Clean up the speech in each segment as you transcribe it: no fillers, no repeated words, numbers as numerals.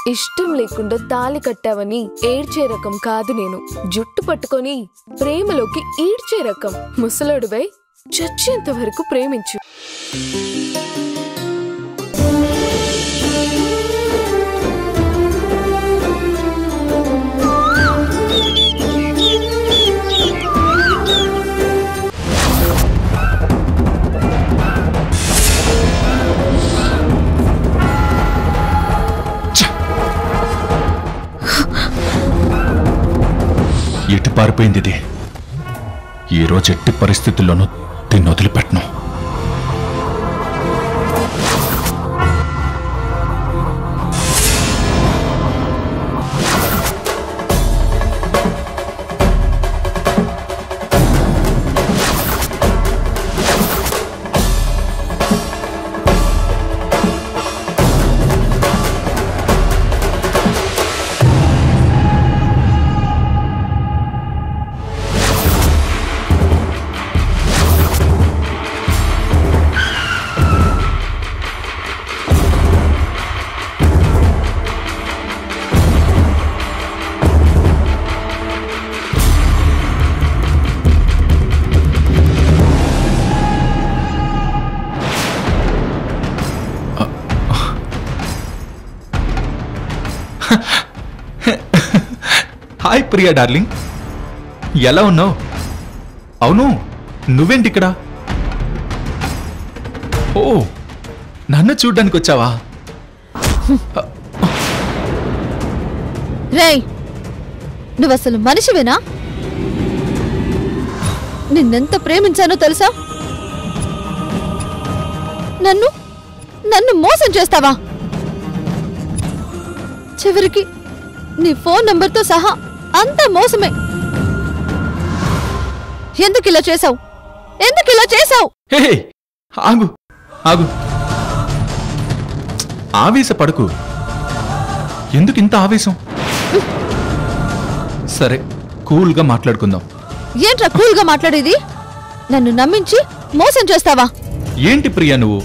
ఇష్టం లేకుండా తాళి కట్టావని ఏడ్చే రకం కాదు నేను. జుట్టు పట్టుకొని ప్రేమలోకి ఈడ్చే రకం. ముసలోడువై చచ్చేంత వరకు ప్రేమించు. ఎటు పారిపోయింది ఇది? ఈరోజు ఎట్టి పరిస్థితుల్లోనూ దీన్ని వదిలిపెట్టను. హాయ్ ప్రియా డార్లింగ్, ఎలా ఉన్నావు? అవును, నువ్వేంటి ఇక్కడ? ఓ, నన్ను చూడ్డానికి వచ్చావా? రేయ్, నువ్వసలు మనిషివేనా? నిన్నెంత ప్రేమించానో తెలుసా? నన్ను మోసం చేస్తావా? చివరికి నీ ఫోన్ నంబర్తో సహా అంతా మోసమే. ఎందుకు ఇలా చేసావు? ఆగు ఆగు, ఆవేశపడకు. ఎందుకు ఇంత ఆవేశం? సరే, కూల్గా మాట్లాడుకుందాం. ఏంట్రా కూల్గా మాట్లాడేది? నన్ను నమ్మించి మోసం చేస్తావా? ఏంటి ప్రియా, నువ్వు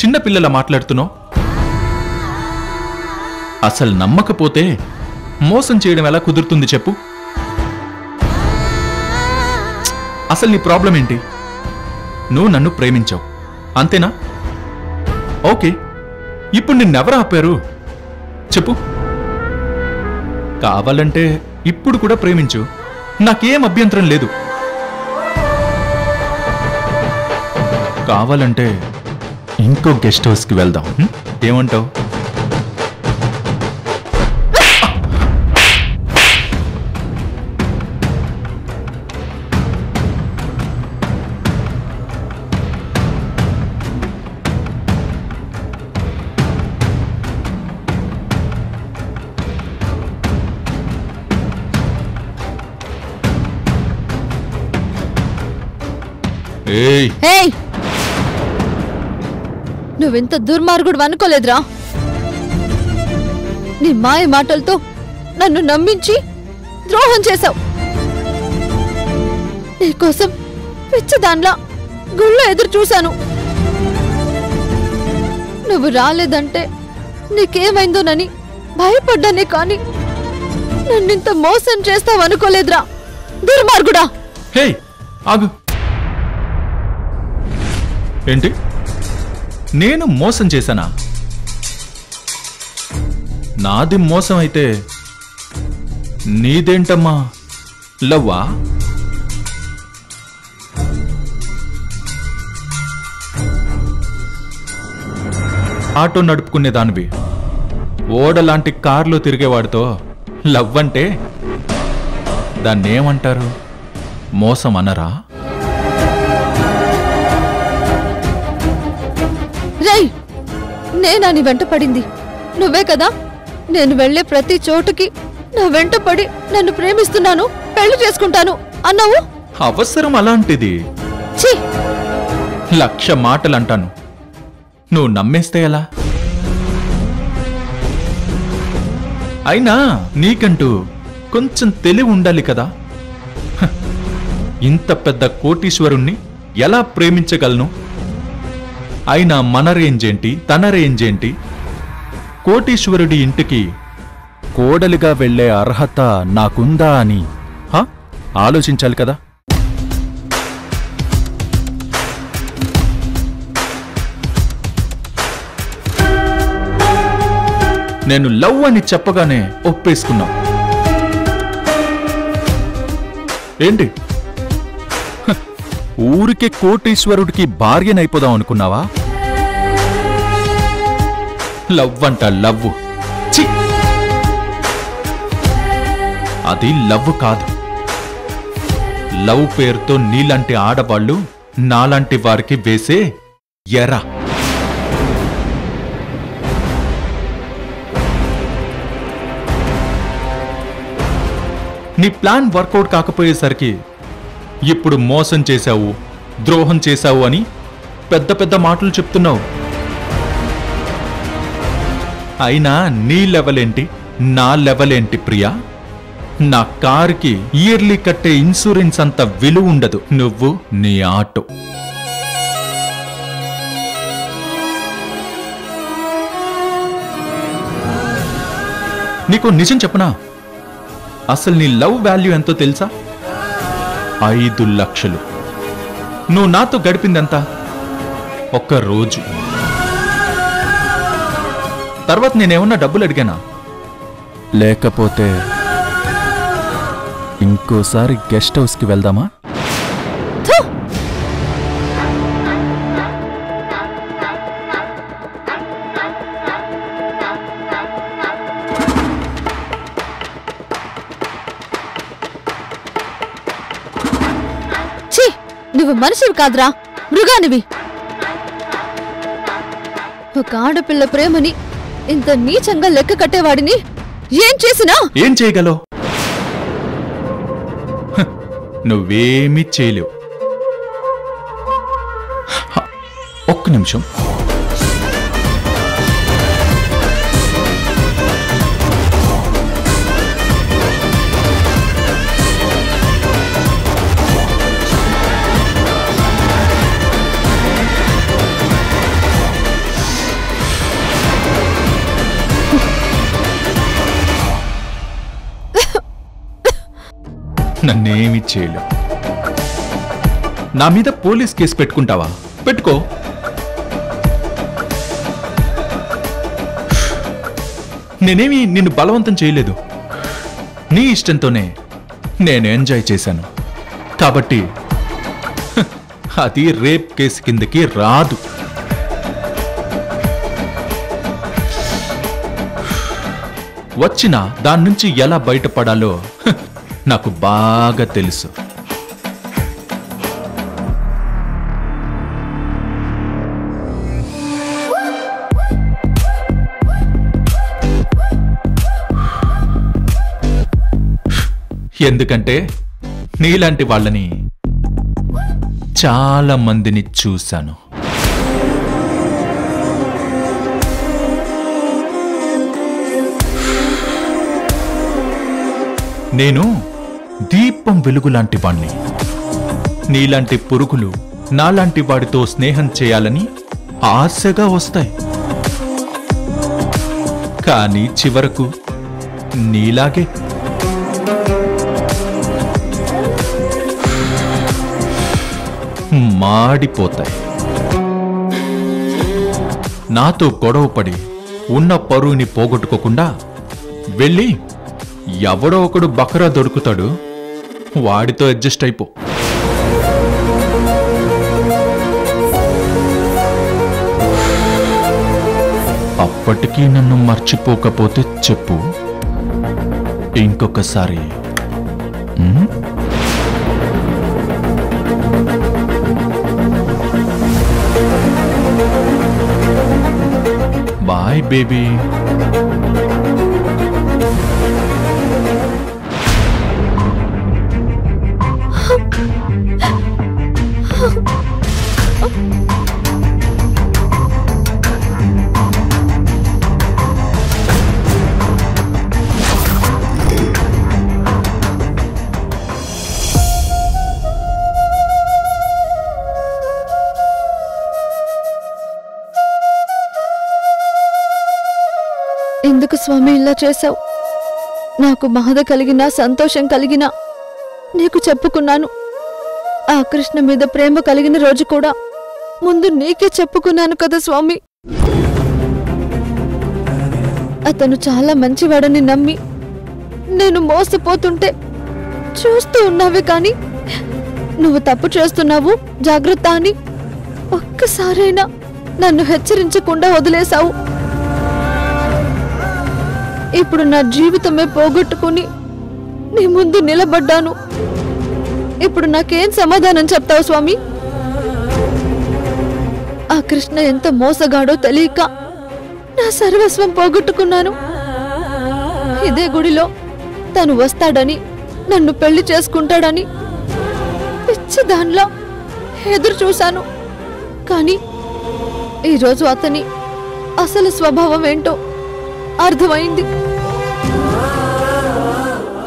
చిన్నపిల్లలా మాట్లాడుతున్నావు? అసలు నమ్మకపోతే మోసం చేయడం ఎలా కుదురుతుంది చెప్పు? అసలు నీ ప్రాబ్లం ఏంటి? నువ్వు నన్ను ప్రేమించావు, అంతేనా? ఓకే, ఇప్పుడు నిన్నెవరు ఆపారు చెప్పు? కావాలంటే ఇప్పుడు కూడా ప్రేమించు, నాకేం అభ్యంతరం లేదు. కావాలంటే ఇంకో గెస్ట్ హౌస్కి వెళ్దాం, ఏమంటావు? నువ్వెంత దుర్మార్గుడు అనుకోలేదురా. నీ మాయ మాటలతో నన్ను నమ్మించి ద్రోహం చేశావు. నీకోసం పిచ్చిదాన్లా గుళ్ళో ఎదురు చూశాను. నువ్వు రాలేదంటే నీకేమైందోనని భయపడ్డానే కాని నన్నింత మోసం చేస్తావనుకోలేదురా దుర్మార్గుడా. హే, ఆగు. ఏంటి, నేను మోసం చేశానా? నాది మోసం అయితే నీదేంటమ్మా లవ్వా? ఆటో నడుపుకునేదానివి ఓడలాంటి కార్లో తిరిగేవాడితో లవ్ అంటే దాన్నేమంటారు? మోసం అనరా? రేయ్, నేనా నీ వెంట పడింది? నువ్వే కదా నేను వెళ్లే ప్రతి చోటుకి నా వెంట పడి నన్ను ప్రేమిస్తున్నాను, పెళ్లి చేసుకుంటాను అన్నావు. అవసరం అలాంటిది. ఛీ, 1,00,000 మాటలు అంటాను, నువ్వు నమ్మేస్తే ఎలా? అయినా నీకంటూ కొంచెం తెలివి ఉండాలి కదా. ఇంత పెద్ద కోటీశ్వరుణ్ణి ఎలా ప్రేమించగలను? అయినా మన రేంజ్ ఏంటి, తన రేంజ్ ఏంటి? కోటీశ్వరుడి ఇంటికి కోడలిగా వెళ్ళే అర్హత నాకుందా అని ఆలోచించాలి కదా. నేను లవ్ అని చెప్పగానే ఒప్పేసుకున్నా. ఏంటి ఊరికే కోటీశ్వరుడికి భార్యనైపోదాం అనుకున్నావా? లవ్ అంట లవ్, ఛీ! అది లవ్ కాదు. లవ్ పేరుతో నీలాంటి ఆడవాళ్ళు నాలాంటి వారికి వేసే ఎరా. నీ ప్లాన్ వర్కౌట్ కాకపోయేసరికి ఇప్పుడు మోసం చేశావు, ద్రోహం చేశావు అని పెద్ద పెద్ద మాటలు చెప్తున్నావు. అయినా నీ లెవెలేంటి, నా లెవెలేంటి ప్రియా? నా కారుకి ఇయర్లీ కట్టే ఇన్సూరెన్స్ అంత విలువ ఉండదు. నువ్వు నీ ఆటో. నీకు నిజం చెప్పనా? అసలు నీ లవ్ వాల్యూ ఎంతో తెలుసా? 5 లక్షలు. నువ్వు నాతో గడిపిందంతా ఒక్క రోజు. తర్వాత నేనేమన్నా డబ్బులు అడిగానా? లేకపోతే ఇంకోసారి గెస్ట్ హౌస్కి వెళ్దామా? నువ్వు మనిషివి కాదురా, మృగానివి. ఒక ఆడపిల్ల ప్రేమని ఇంత నీచంగా లెక్క కట్టేవాడిని ఏం చేసినా ఏం చేయగలవు? నువ్వేమీ చేయలేవు. ఒక్క నిమిషం. నన్నేమీ చేయలేవు. నా మీద పోలీస్ కేసు పెట్టుకుంటావా? పెట్టుకో. నేనేమి నిన్ను బలవంతం చేయలేదు. నీ ఇష్టంతోనే నేను ఎంజాయ్ చేశాను. కాబట్టి అది రేప్ కేసు కిందకి రాదు. వచ్చినా దాని నుంచి ఎలా బయటపడాలో నాకు బాగా తెలుసు. ఎందుకంటే నీలాంటి వాళ్ళని చాలా మందిని చూశాను. నేను దీపం వెలుగులాంటి వాణ్ణి. నీలాంటి పురుగులు నాలాంటి వాడితో స్నేహం చేయాలని ఆశగా వస్తాయి. కానీ చివరకు నీలాగే మాడిపోతాయి. నాతో గొడవపడి ఉన్న పరువుని పోగొట్టుకోకుండా వెళ్ళి ఎవడో ఒకడు బకరా దొరుకుతాడు, వాడితో అడ్జస్ట్ అయిపో. అప్పటికీ నన్ను మర్చిపోకపోతే చెప్పు, ఇంకొకసారి. Bye baby. ఎందుకు స్వామి ఇలా చేశావు? నాకు బాధ కలిగినా సంతోషం కలిగినా నీకు చెప్పుకున్నాను. ఆ కృష్ణ మీద ప్రేమ కలిగిన రోజు కూడా ముందు నీకే చెప్పుకున్నాను కదా స్వామి. అతను చాలా మంచివాడని నమ్మి నేను మోసపోతుంటే చూస్తూ ఉన్నావే కాని నువ్వు తప్పు చేస్తున్నావు జాగ్రత్త అని ఒక్కసారైనా నన్ను హెచ్చరించకుండా వదిలేశావు. ఇప్పుడు నా జీవితమే పోగొట్టుకుని నీ ముందు నిలబడ్డాను. ఇప్పుడు నాకేం సమాధానం చెప్తావు స్వామి? ఆ కృష్ణ ఎంత మోసగాడో తెలియక నా సర్వస్వం పోగొట్టుకున్నాను. ఇదే గుడిలో తను వస్తాడని నన్ను పెళ్లి చేసుకుంటాడని పిచ్చి దానిలో ఎదురు చూశాను. కానీ ఈరోజు అతని అసలు స్వభావం ఏంటో అర్థమైంది.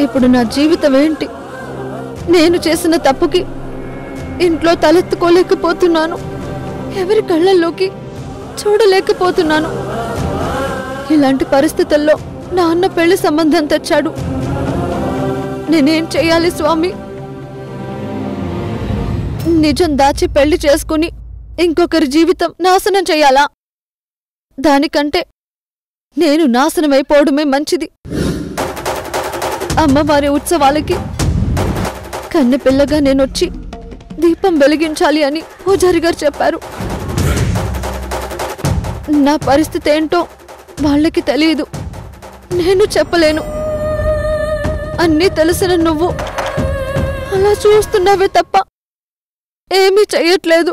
ఇప్పుడు నా జీవితం ఏంటి? నేను చేసిన తప్పుకి ఇంట్లో తలెత్తుకోలేకపోతున్నాను. ఎవరి కళ్ళల్లోకి చూడలేకపోతున్నాను. ఇలాంటి పరిస్థితుల్లో నాన్న పెళ్లి సంబంధం తెచ్చాడు. నేనేం చెయ్యాలి స్వామి? నిజం దాచి పెళ్లి చేసుకుని ఇంకొకరి జీవితం నాశనం చెయ్యాలా? దానికంటే నేను నాశనమైపోవడమే మంచిది. అమ్మవారి ఉత్సవాలకి కన్నెపిల్లగా నేనొచ్చి దీపం వెలిగించాలి అని పూజారి గారు చెప్పారు. నా పరిస్థితి ఏంటో వాళ్ళకి తెలియదు, నేను చెప్పలేను. అన్నీ తెలిసిన నువ్వు అలా చూస్తున్నావే తప్ప ఏమీ చెయ్యట్లేదు.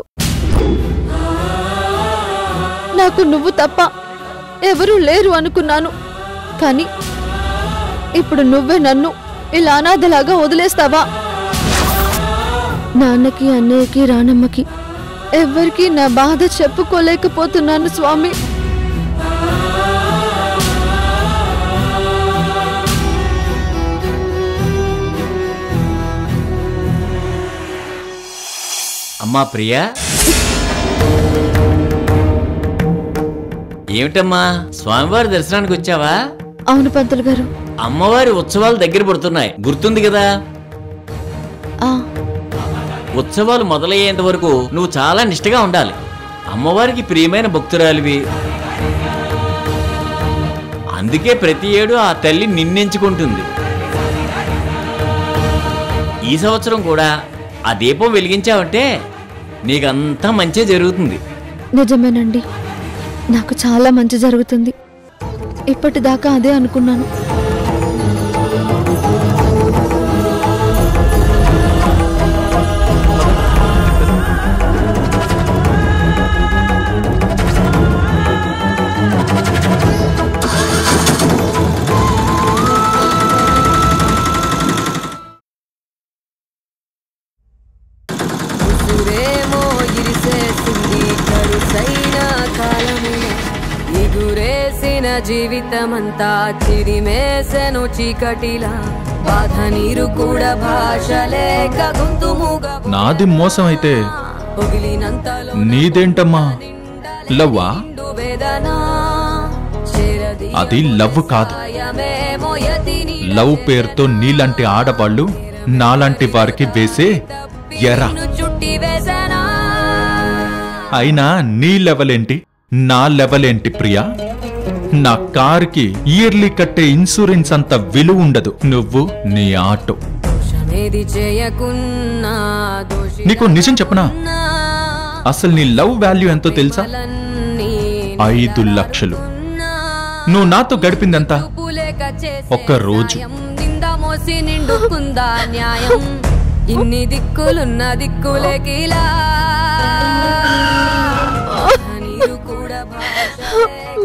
నాకు నువ్వు తప్ప ఎవరూ లేరు అనుకున్నాను. కానీ ఇప్పుడు నువ్వే నన్ను ఇలా అనాథలాగా వదిలేస్తావా? నాన్నకి అన్నయ్యకి రానమ్మకి ఎవ్వరికీ నా బాధ చెప్పుకోలేకపోతున్నాను స్వామి. అమ్మా ప్రియా, ఏమిటమ్మా స్వామివారి దర్శనానికి వచ్చావా? అవును పంతులు గారు. అమ్మవారి ఉత్సవాలు దగ్గర పడుతున్నాయి, గుర్తుంది కదా? ఉత్సవాలు మొదలయ్యేంత వరకు నువ్వు చాలా నిష్ఠగా ఉండాలి. అమ్మవారికి ప్రియమైన భక్తురాలివి. అందుకే ప్రతి ఏడు ఆ తల్లి నిన్నెంచుకుంటుంది. ఈ సంవత్సరం కూడా ఆ దీపం వెలిగించావంటే నీకంతా మంచి జరుగుతుంది. నిజమేనండి, నాకు చాలా మంచి జరుగుతుంది. ఇప్పటిదాకా అదే అనుకున్నాను. జీవితమంతా చిరిమేసెను చీకటిలా, బాధ నీరు కూడా భాషలేక గొంతుముగా నాది మోసం అయితే నీదేంటమ్మా లవ్వా? అది లవ్ కాదు. లవ్ పేరుతో నీలాంటి ఆడవాళ్ళు నాలాంటి వారికి వేసే ఎరా. అయినా నీ లెవెలేంటి, నా లెవెలేంటి ప్రియా? నా కారుకి ఇయర్లీ కట్టే ఇన్సూరెన్స్ అంత విలువ ఉండదు. నువ్వు నీ ఆటో. నీకు నిజం చెప్పనా? అసలు నీ లవ్ వాల్యూ ఎంతో తెలుసా? 5 లక్షలు. నువ్వు నాతో గడిపిందంత ఒక్క రోజు. ఇన్ని దిక్కులున్న దిక్కులేకిలా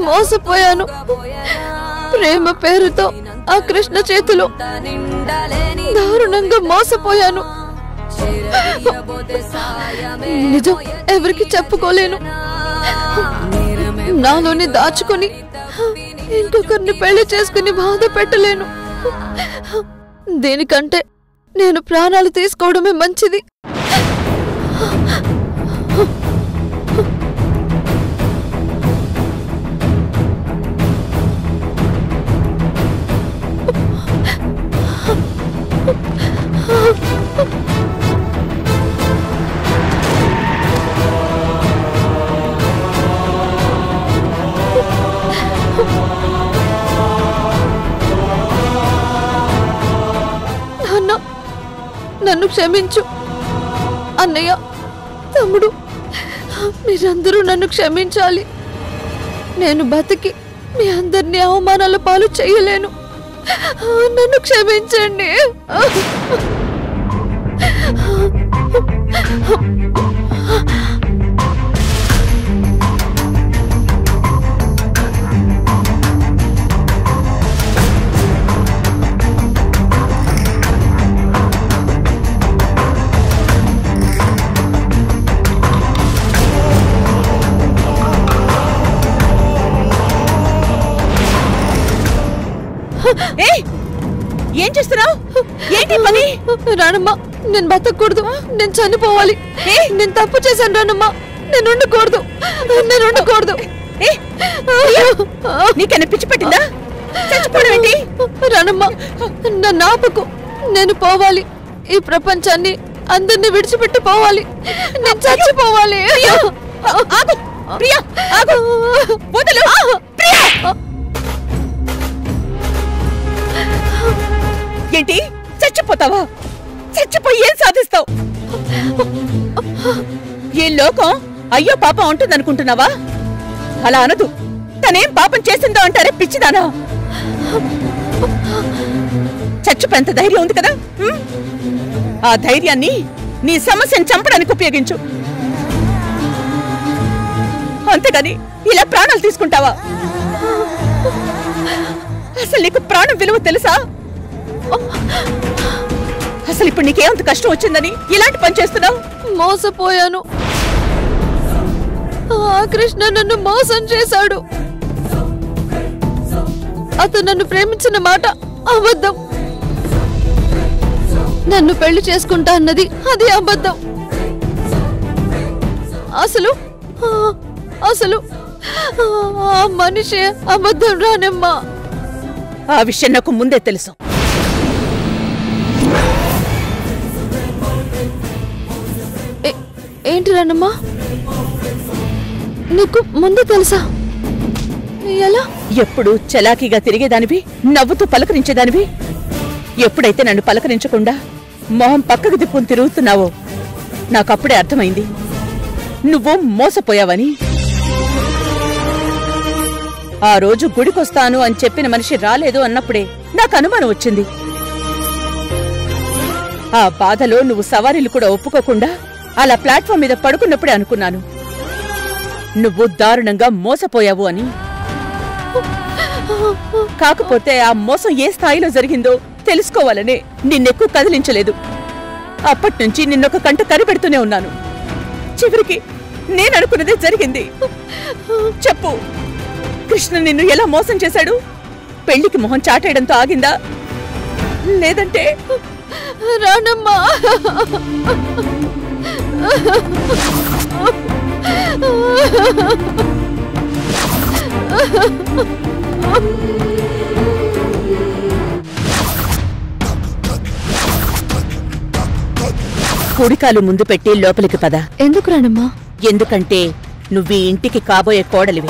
మోసపోయాను. ప్రేమ పేరుతో ఆ కృష్ణ చేతిలో దారుణంగా మోసపోయాను. నిజం ఎవరికి చెప్పుకోలేను. నాలోని దాచుకుని ఇంకొకరిని పెళ్లి చేసుకుని బాధ పెట్టలేను. దీనికంటే నేను ప్రాణాలు తీసుకోవడమే మంచిది. నన్ను క్షమించు. అన్నయ్య, తమ్ముడు, మీరందరూ నన్ను క్షమించాలి. నేను బతికి మీ అందరినీ అవమానాల పాలు చేయలేను. నన్ను క్షమించండి. ఏం చేస్తున్నావు? ఏంటి పని? రానమ్మ, నేను బతకూడదు. నేను చనిపోవాలి. నేను తప్పు చేశాను రానమ్మ. నేను ఉండకూడదు. నీకన్నా పిచ్చి పట్టిందా? చచ్చిపోవడం ఏంటి? రానమ్మ, నన్ను ఆపకు. నేను పోవాలి. ఈ ప్రపంచాన్ని అందరినీ విడిచిపెట్టి పోవాలి. నేను చచ్చిపోవాలి. ఆగు ప్రియా, ఆగు. వదలు ప్రియా. ఏంటి? చచ్చిపోతావా? చచ్చిపోయి ఏం సాధిస్తావు? ఈ లోకం అయ్యో పాపం ఉంటుందనుకుంటున్నావా? అలా అనదు. తనేం పాపం చేసిందో అంటారే పిచ్చిదానా. చచ్చిపోయేంత ధైర్యం ఉంది కదా? ఆ ధైర్యాన్ని నీ సమస్యను చంపడానికి ఉపయోగించు. అంతేగాని ఇలా ప్రాణాలు తీసుకుంటావా? అసలు నీకు ప్రాణం విలువ తెలుసా? అసలు ఇప్పుడు నీకేమంత కష్టం వచ్చిందని ఇలాంటి పని చేస్తున్నావు? మోసపోయాను. ఆ కృష్ణ నన్ను మోసం చేశాడు. అతను నన్ను ప్రేమించిన మాట అబద్ధం. నన్ను పెళ్లి చేసుకుంటా అన్నది అది అబద్ధం. అసలు ఆ మనిషి అబద్ధం రానమ్మా. ఆ విషయం నాకు ముందే తెలుసు. ఏంటి రానమ్మా? నీకు ముందు తెలుసా? ఎలా? ఎప్పుడు చలాకీగా తిరిగేదానివి, నవ్వుతూ పలకరించేదానివి. ఎప్పుడైతే నన్ను పలకరించకుండా మొహం పక్కకు దిప్పుకుని తిరుగుతున్నావో నాకప్పుడే అర్థమైంది నువ్వు మోసపోయావని. ఆ రోజు గుడికొస్తాను అని చెప్పిన మనిషి రాలేదు అన్నప్పుడే నాకు అనుమానం వచ్చింది. ఆ బాధలో నువ్వు సవారీలు కూడా ఒప్పుకోకుండా అలా ప్లాట్ఫామ్ మీద పడుకున్నప్పుడే అనుకున్నాను నువ్వు దారుణంగా మోసపోయావు అని. కాకపోతే ఆ మోసం ఏ స్థాయిలో జరిగిందో తెలుసుకోవాలనే నిన్నెక్కువ కదిలించలేదు. అప్పట్నుంచి నిన్నొక కంట కనిపెడుతూనే ఉన్నాను. చివరికి నేననుకున్నదే జరిగింది. చెప్పు, కృష్ణ నిన్ను ఎలా మోసం చేశాడు? పెళ్లికి మొహం చాటేయడంతో ఆగిందా, లేదంటే? రానమ్మా, కుడికాలు ముందు పెట్టి లోపలికి పద. ఎందుకు రానమ్మా? ఎందుకంటే నువ్వీ ఇంటికి కాబోయే కోడలివి.